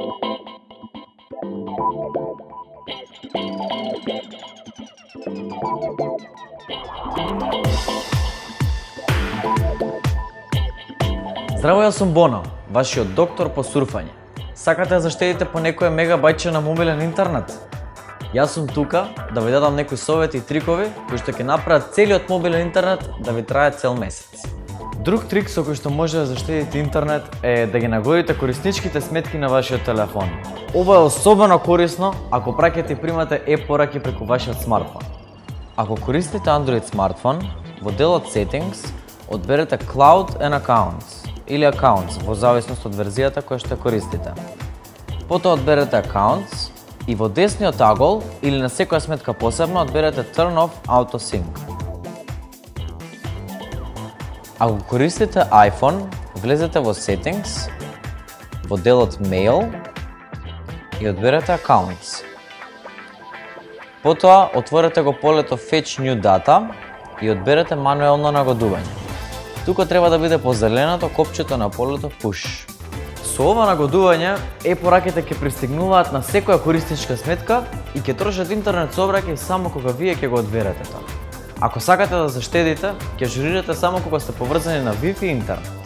Здраво, јас сум Бона, вашиот доктор по сурфање. Сакате да заштедите по некој мегабајтче на мобилен интернет? Јас сум тука да ви дадам некои совети и трикови кои што ќе направат целиот мобилен интернет да ви трае цел месец. Друг трик со кој што може да заштедите интернет е да ги нагодите корисничките сметки на вашиот телефон. Ова е особено корисно ако праќате и примате e-пораки преку вашиот смартфон. Ако користите Android смартфон, во делот Settings одберете Cloud and Accounts или Accounts во зависност од верзијата која што користите. Потоа одберете Accounts и во десниот агол или на секоја сметка посебно одберете Turn off Auto Sync. Ако користите iPhone, влезете во Settings, во делот Mail и одберете Accounts. Потоа отворете го полето Fetch New Data и одберете Мануелно нагодување. Тука треба да биде позеленото копчето на полето Push. Со ова нагодување, e-пораките ќе пристигнуваат на секоја корисничка сметка и ќе трошат интернет сообраќај само кога вие ќе го одберете тоа. Ако сакате да заштедите, ќе ажурирате само кога сте поврзани на Wi-Fi интернет.